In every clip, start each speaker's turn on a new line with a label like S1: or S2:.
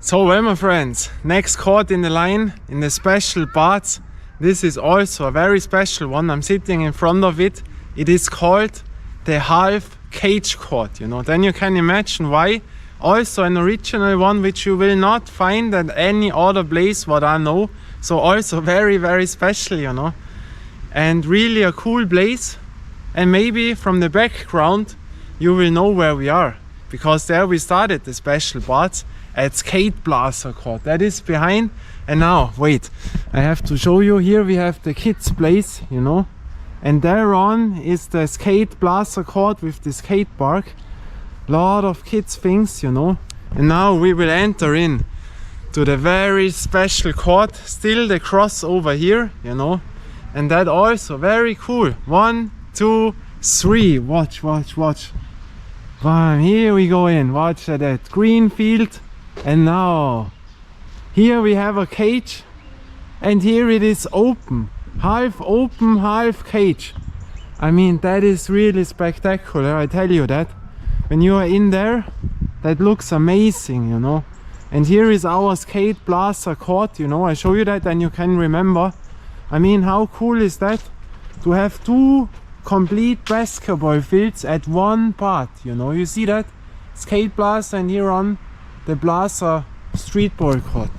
S1: So well, my friends, next court in the line in the special parts. This is also a very special one. I'm sitting in front of it. It is called the Halfcage court, you know. Then you can imagine why. Also an original one which you will not find at any other place what I know. So also very, very special, you know. And really a cool place. And maybe from the background you will know where we are. Because there we started the special parts at Skate Blaster court. That is behind. And now, wait, I have to show you. Here we have the kids' place, you know. And there on is the Skate Blaster court with the skate park. Lot of kids things, you know. And now we will enter in to the very special court. Still the crossover here, you know. And that also very cool. 1, 2, 3. Watch, watch, watch. Bam, here we go in. Watch that green field. And now here we have a cage. And here it is open, half cage. I mean, that is really spectacular, I tell you that. When you are in there, that looks amazing, you know. And here is our Skate Blaster court, you know. I show you that and you can remember. I mean, how cool is that? To have 2 complete basketball fields at one part, you know. You see that? Skate Blaster, and here on the Blaster Streetball court.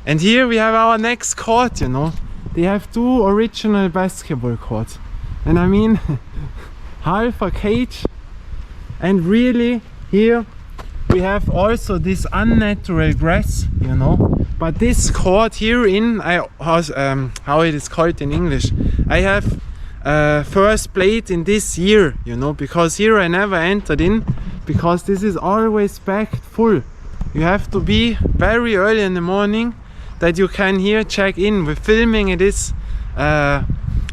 S1: And here we have our next court, you know. They have 2 original basketball courts. And I mean, half a cage. And really, here we have also this unnatural grass, you know. But this court here in, how it is called in English, I have first played in this year, you know, because here I never entered in, because this is always packed full. You have to be very early in the morning that you can here check in. With filming it is a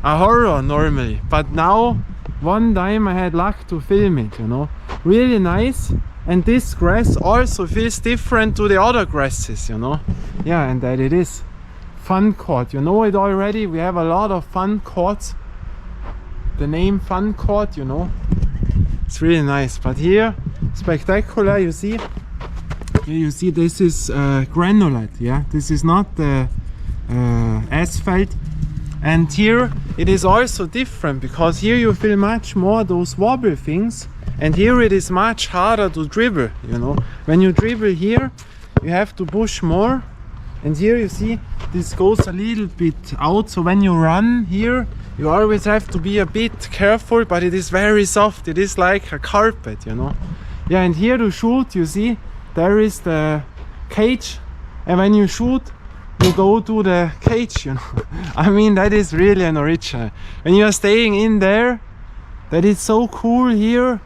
S1: horror normally, but now one time I had luck to film it, you know. Really nice. And this grass also feels different to the other grasses, you know. Yeah, and that it is fun court. You know it already. We have a lot of fun courts. The name fun court, you know. It's really nice. But here, spectacular, you see. Here you see this is granulate, yeah. This is not the asphalt. And here it is also different, because here you feel much more those wobble things. And here it is much harder to dribble, you know. When you dribble here, you have to push more. And here you see, this goes a little bit out. So when you run here, you always have to be a bit careful, but it is very soft. It is like a carpet, you know. Yeah, and here to shoot, you see, there is the cage. And when you shoot, you go to the cage, you know. I mean, that is really an original. When you are staying in there, that is so cool here.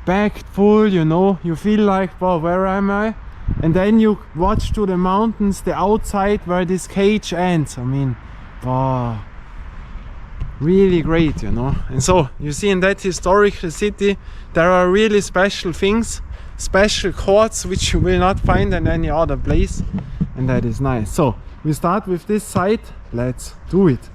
S1: Packed full, you know, you feel like, wow, where am I? And then you watch to the mountains, the outside where this cage ends. I mean, wow, really great, you know. And so you see, in that historical city there are really special things, special courts which you will not find in any other place, and that is nice. So we start with this side. Let's do it.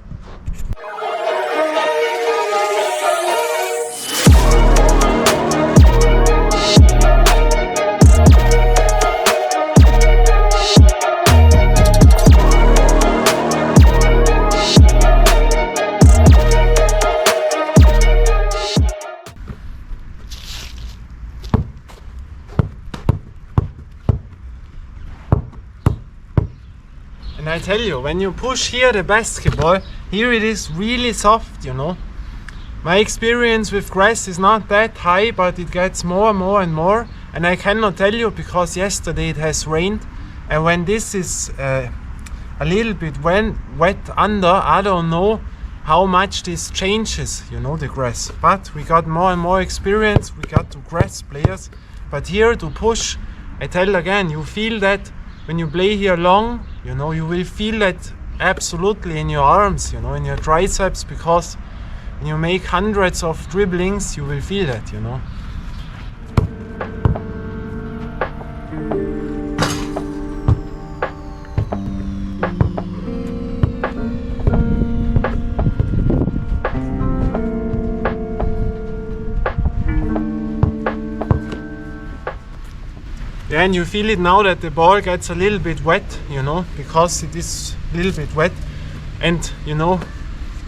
S1: And I tell you, when you push here the basketball, here it is really soft, you know. My experience with grass is not that high, but it gets more and more and more. And I cannot tell you, because yesterday it has rained. And when this is a little bit wet under, I don't know how much this changes, you know, the grass. But we got more and more experience. We got 2 grass players. But here to push, I tell again, you feel that when you play here long, you know, you will feel that absolutely in your arms, you know, in your triceps, because when you make hundreds of dribblings, you will feel that, you know. Yeah, and you feel it now that the ball gets a little bit wet, you know, because it is a little bit wet. And you know,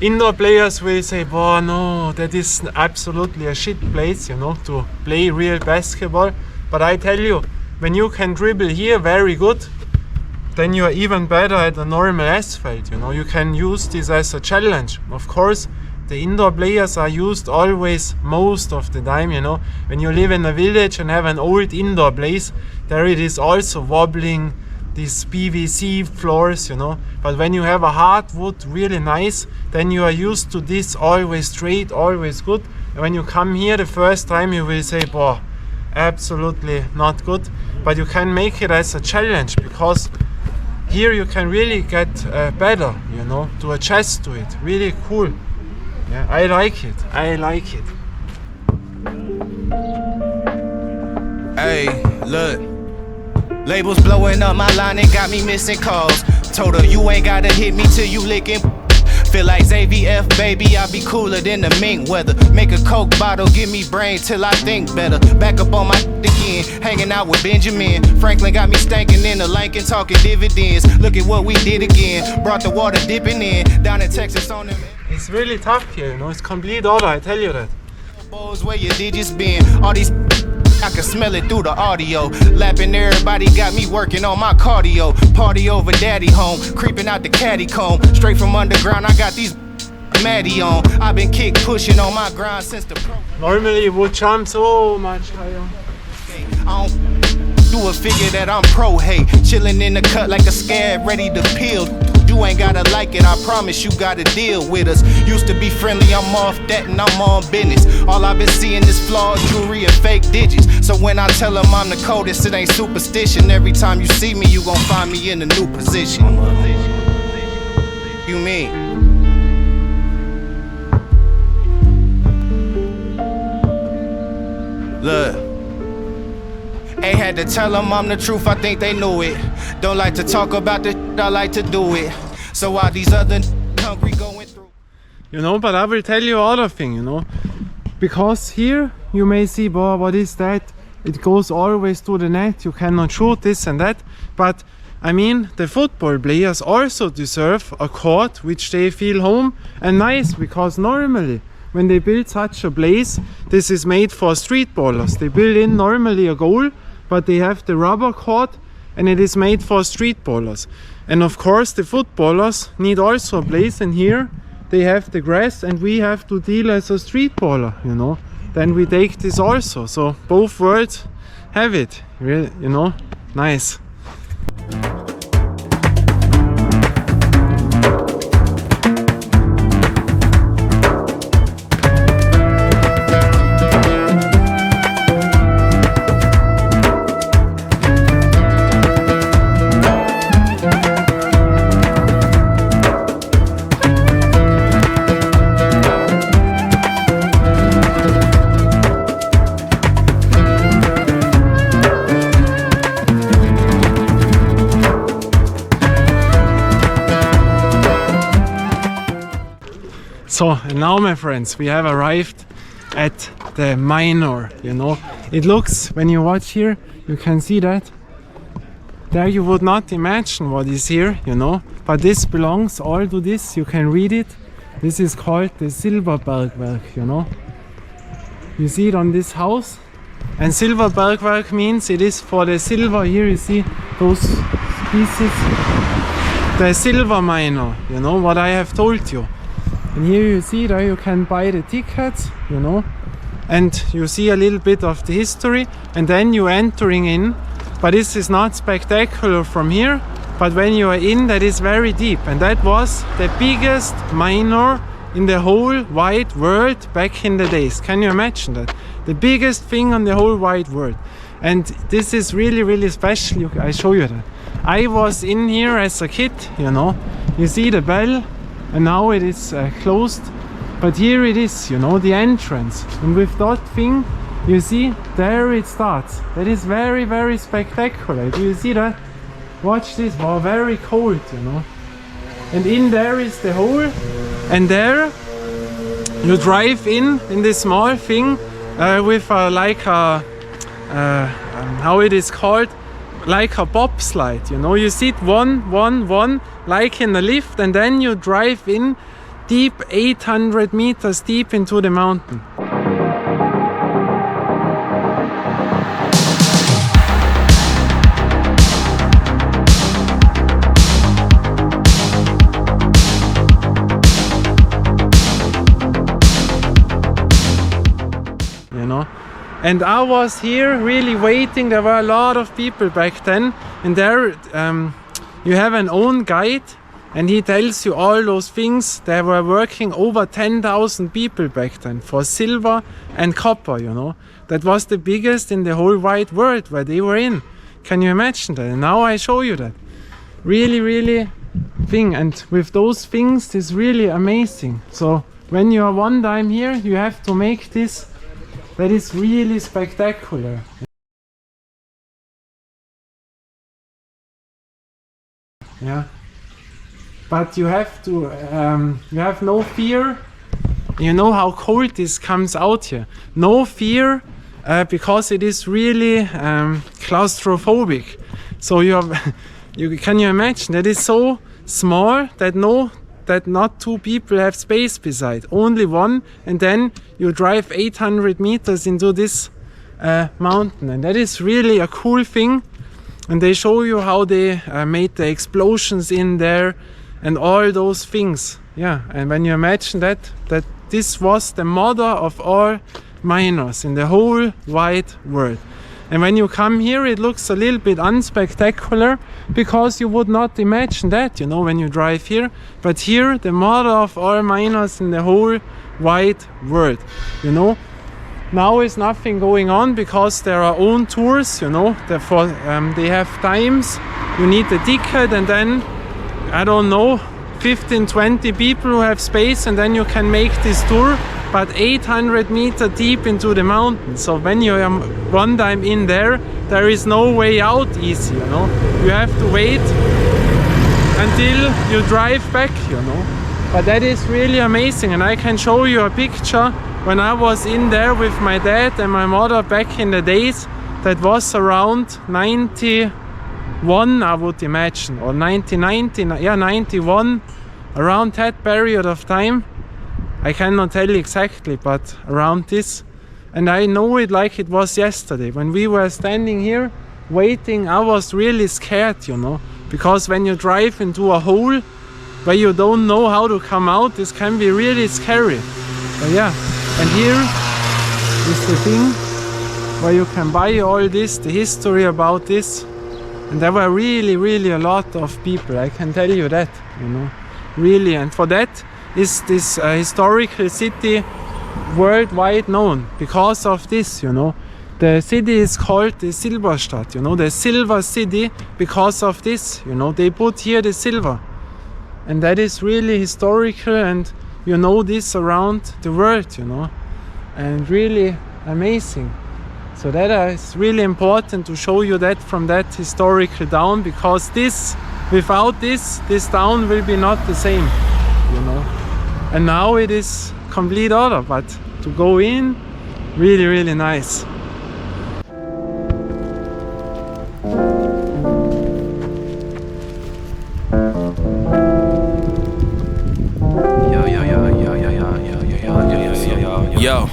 S1: indoor players will say, "Oh no, that is absolutely a shit place, you know, to play real basketball." But I tell you, when you can dribble here very good, then you are even better at a normal asphalt, you know. You can use this as a challenge. Of course, the indoor players are used always most of the time, you know. When you live in a village and have an old indoor place, there it is also wobbling, these PVC floors, you know. But when you have a hardwood, really nice, then you are used to this, always straight, always good. And when you come here the first time, you will say, "Boah, absolutely not good." But you can make it as a challenge, because here you can really get better, you know, to adjust to it. Really cool. Yeah, I like it. I like it.
S2: Hey, look. Labels blowing up my line and got me missing calls. Told her you ain't gotta hit me till you licking. Feel like ZVF, baby, I be cooler than the mink weather. Make a Coke bottle, give me brain till I think better. Back up on my again, hanging out with Benjamin. Franklin got me stankin' in the Lincoln, talking dividends. Look at what we did again. Brought the water dipping in. Down in Texas on them.
S1: It's really tough here, you know. It's complete order, I tell you that.
S2: Where your digits been? All these I can smell it through the audio. Lapping everybody got me working on my cardio. Party over daddy home, creeping out the caddy comb. Straight from underground, I got these Maddie on. I've been kick pushing on my grind since the pro.
S1: Normally you would jump so much higher.
S2: I don't do a figure that I'm pro hate. Chilling in the cut like a scab, ready to peel. You ain't gotta like it, I promise you gotta deal with us. Used to be friendly, I'm off that and I'm on business. All I've been seeing is flawed jewelry and fake digits. So when I tell them I'm the coldest, it ain't superstition. Every time you see me, you gon' find me in a new position. You mean? Look, ain't had to tell them I'm the truth, I think they knew it. Don't like to talk about the shit, I like to do it. So while these other hungry going through.
S1: You know, but I will tell you other thing, you know. Because here you may see, "Boah, what is that? It goes always to the net, you cannot shoot this and that." But I mean, the football players also deserve a court which they feel home and nice, because normally when they build such a place, this is made for streetballers. They build in normally a goal, but they have the rubber court and it is made for streetballers. And of course the footballers need also a place, and here they have the grass and we have to deal as a streetballer, you know. Then we take this also, so both worlds have it, really, you know, nice. So, and now my friends, we have arrived at the minor, you know. It looks, when you watch here, you can see that. There you would not imagine what is here, you know. But this belongs all to this, you can read it. This is called the Silberbergwerk, you know. You see it on this house. And Silberbergwerk means it is for the silver. Here you see those pieces. The silver miner, you know, what I have told you. And here you see, there you can buy the tickets, you know, and you see a little bit of the history, and then you're entering in. But this is not spectacular from here, but when you are in, that is very deep. And that was the biggest miner in the whole wide world back in the days. Can you imagine that? The biggest thing on the whole wide world. And this is really, really special. I show you that. I was in here as a kid, you know. You see the bell. And now it is closed, but here it is, you know, the entrance. And with that thing, you see, there it starts. That is very, very spectacular. Do you see that? Watch this. Wow, very cold, you know. And in there is the hole, and there you drive in this small thing with like a how it is called, like a bobslide, you know. You sit one, like in a lift, and then you drive in deep, 800 meters deep into the mountain. You know. And I was here really waiting. There were a lot of people back then, and there you have an own guide, and he tells you all those things. They were working over 10,000 people back then for silver and copper, you know. That was the biggest in the whole wide world where they were in. Can you imagine that? And now I show you that. Really thing. And with those things, it's really amazing. So when you are one time here, you have to make this. That is really spectacular. Yeah. But you have to, you have no fear. You know how cold this comes out here. No fear, because it is really claustrophobic. So can you imagine that is so small that not two people have space beside, only one, and then you drive 800 meters into this mountain, and that is really a cool thing. And they show you how they made the explosions in there and all those things. Yeah, and when you imagine that this was the mother of all miners in the whole wide world. And when you come here, it looks a little bit unspectacular because you would not imagine that, you know, when you drive here. But here, the mother of all miners in the whole wide world, you know. Now is nothing going on because there are own tours, you know. Therefore, they have times. You need a ticket, and then, I don't know, 15, 20 people who have space, and then you can make this tour. But 800 meters deep into the mountain. So when you are one time in there, there is no way out easy, you know. You have to wait until you drive back, you know. But that is really amazing, and I can show you a picture when I was in there with my dad and my mother back in the days. That was around 91, I would imagine, or 91, around that period of time. I cannot tell exactly, but around this. And I know it like it was yesterday. When we were standing here waiting, I was really scared, you know. Because when you drive into a hole where you don't know how to come out, this can be really scary. But yeah, and here is the thing where you can buy all this, the history about this. And there were really a lot of people, I can tell you that, you know. Really, and for that, is this historical city worldwide known because of this, you know. The city is called the Silberstadt, you know, the silver city, because of this, you know. They put here the silver, and that is really historical, and you know this around the world, you know, and really amazing. So that is really important to show you that from that historical town, because this, without this town will be not the same, you know. And now it is complete order, but to go in, really nice.
S3: Yo,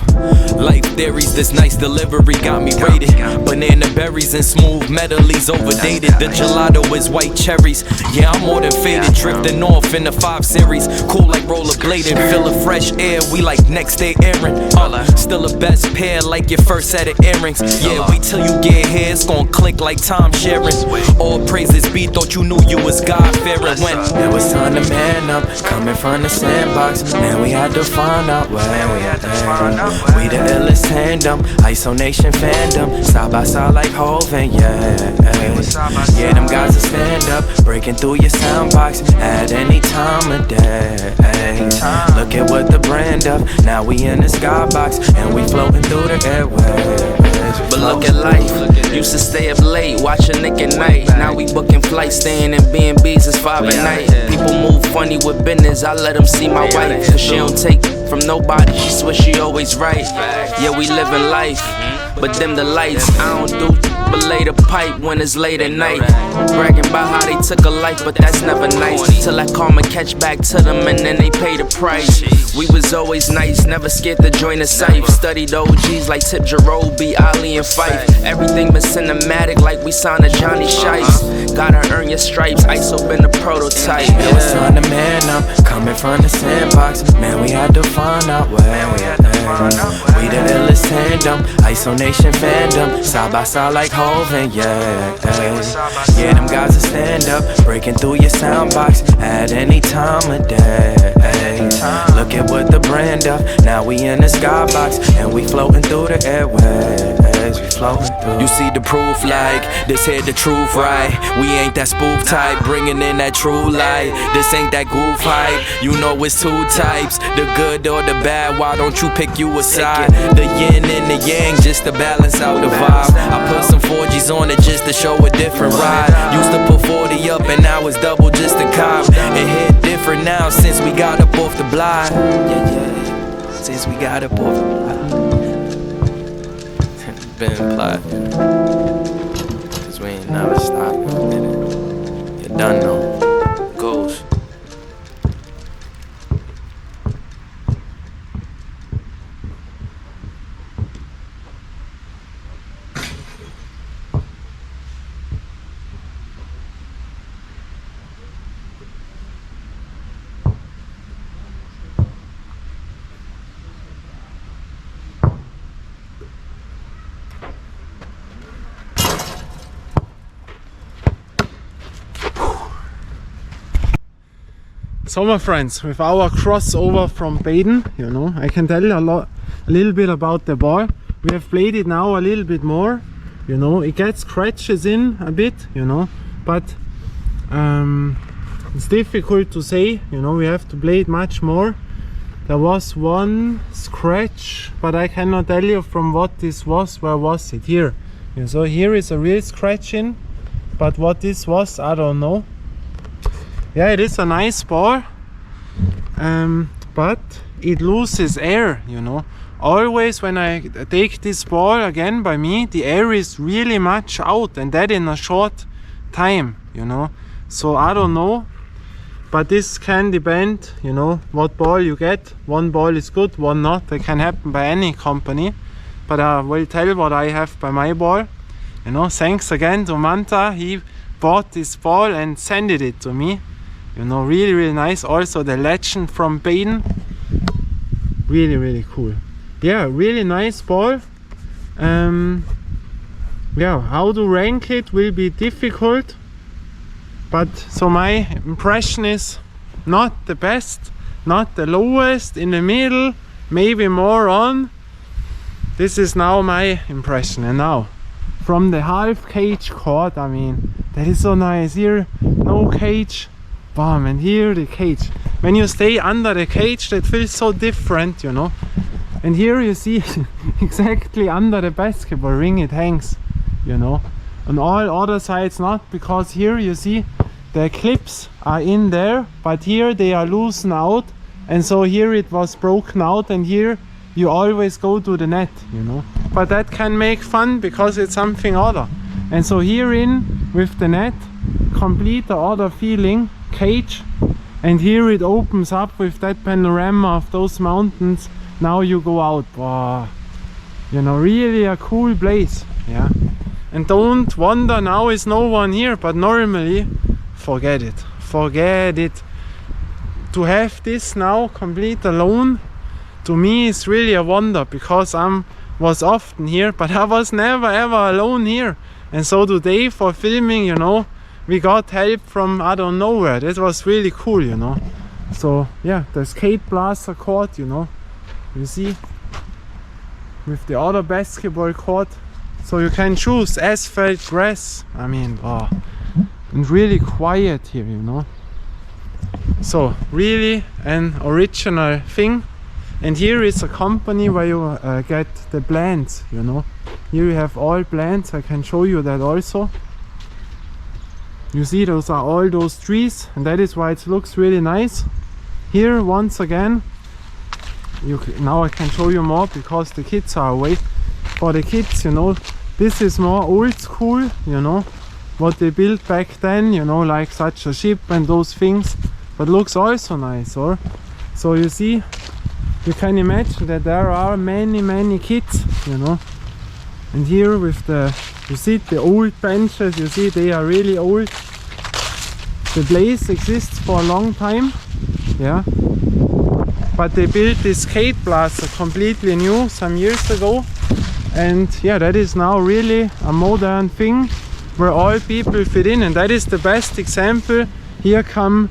S3: life theories, this nice delivery got me rated. Banana berries and smooth metallys overdated. The gelato is white cherries. Yeah, I'm more than faded. Drifting off in the 5 Series. Cool like rollerblading. Feel the fresh air, we like next day airing. Still the best pair like your first set of earrings. Yeah, wait till you get here, it's gon' click like time sharing. All praises be, thought you knew you was God-fearing. When it was time to man up, coming from the sandbox, man, we had to find out where. We the illest tandem, ISO Nation fandom, side by side like Hov and yeah, them guys will stand up, breaking through your soundbox at any time of day. Look at what the brand of, now we in the skybox and we floating through the airwaves. But look at life, used to stay up late, watching Nick at night. Now we booking flights, staying in B&B's, it's 5 at night. People move funny with business, I let them see my wife, cause she don't take from nobody, she swear she always right. Yeah, we living life, but dim the lights. I don't do but lay the pipe when it's late at night. Bragging about how they took a life, but that's never nice. Till that karma catch back to them and then they pay the price. We was always nice, never scared to join the safe. Studied OGs like Tip Jarobi, Ali and Fife. Everything been cinematic like we signed a Johnny Shice. Gotta earn your stripes, ISO been a prototype.
S4: It was time to man up, coming from the sandbox. Man, we had to find out where. We the illest tandem, ISO Nation fandom. Side by side like Hov and yeah. Yeah, them guys will stand up, breaking through your soundbox at any time of day. Look at what the brand up, now we in the skybox and we floating through the airways. We floating through.
S3: You see the proof like, this here the truth, right? We ain't that spoof type, bringing in that true light. This ain't that goof hype, you know it's two types, the good or the bad. Why don't you pick you a side? The yin and the yang, just to balance out the vibe. I put some 4Gs on it just to show a different ride. Used to put 40 up and now it's double just a cop. It hit different now since we got up off the block. Yeah, since we got up off the block. Been plotting, cause we ain't never stopped, you done know, goals.
S1: So my friends, with our crossover from Baden, you know, I can tell you a little bit about the ball. We have played it now a little bit more, you know, it gets scratches in a bit, you know, but it's difficult to say, you know, we have to play it much more. There was one scratch, but I cannot tell you from what this was. Where was it? Here. Yeah, so here is a real scratch in, but what this was, I don't know. Yeah, it is a nice ball, but it loses air, you know. Always when I take this ball again by me, the air is really much out, and that in a short time, you know. So I don't know, but this can depend, you know, what ball you get. One ball is good, one not. It can happen by any company, but I will tell you what I have by my ball. You know, thanks again to Manta. He bought this ball and sent it to me. You know, really nice. Also the legend from Baden, really cool. Yeah, really nice ball. Yeah, how to rank it will be difficult, but so my impression is not the best, not the lowest, in the middle, maybe more on. This is now my impression. And now from the half cage court, I mean, that is so nice. Here no cage, bam, and here the cage. When you stay under the cage, that feels so different, you know. And here you see exactly under the basketball ring it hangs, you know. On all other sides not, because here you see the clips are in there, but here they are loosened out, and so here it was broken out, and here you always go to the net, you know. But that can make fun because it's something other. And so here in with the net, complete the other feeling, cage, and here it opens up with that panorama of those mountains. Now you go out, wow, you know, really a cool place. Yeah, and don't wonder now is no one here, but normally forget it. To have this now complete alone, to me is really a wonder, because I was often here, but I was never ever alone here. And so today for filming, you know, we got help from I don't know where. That was really cool, you know. So yeah, the skate blaster court, you know, you see, with the other basketball court. So you can choose asphalt, grass, I mean, wow. And really quiet here, you know. So really an original thing. And here is a company where you get the plants, you know. Here you have all plants. I can show you that also. You see, those are all those trees, and that is why it looks really nice. Here once again, now I can show you more because the kids are away. for the kids, you know. This is more old school, you know, what they built back then, you know, like such a ship and those things, but looks also nice, or? So you see, you can imagine that there are many kids, you know. And here with the, you see the old benches, you see they are really old. The place exists for a long time, yeah. But they built this skate plaza completely new some years ago. And yeah, that is now really a modern thing where all people fit in, and that is the best example. Here come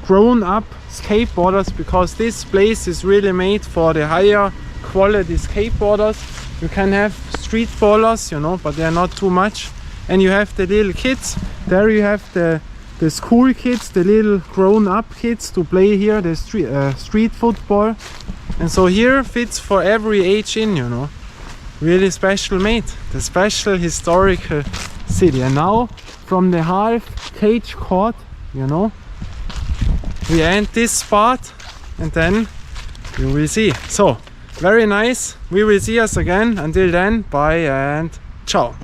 S1: grown-up skateboarders, because this place is really made for the higher quality skateboarders. You can have streetballers, you know, but they are not too much. And you have the little kids. There you have the school kids, the little grown-up kids to play here, the street football. And so here fits for every age in, you know. Really special made, the special historical city. And now from the Halfcage court, you know, we end this spot and then you will see. So very nice. We will see us again. Until then, bye and ciao.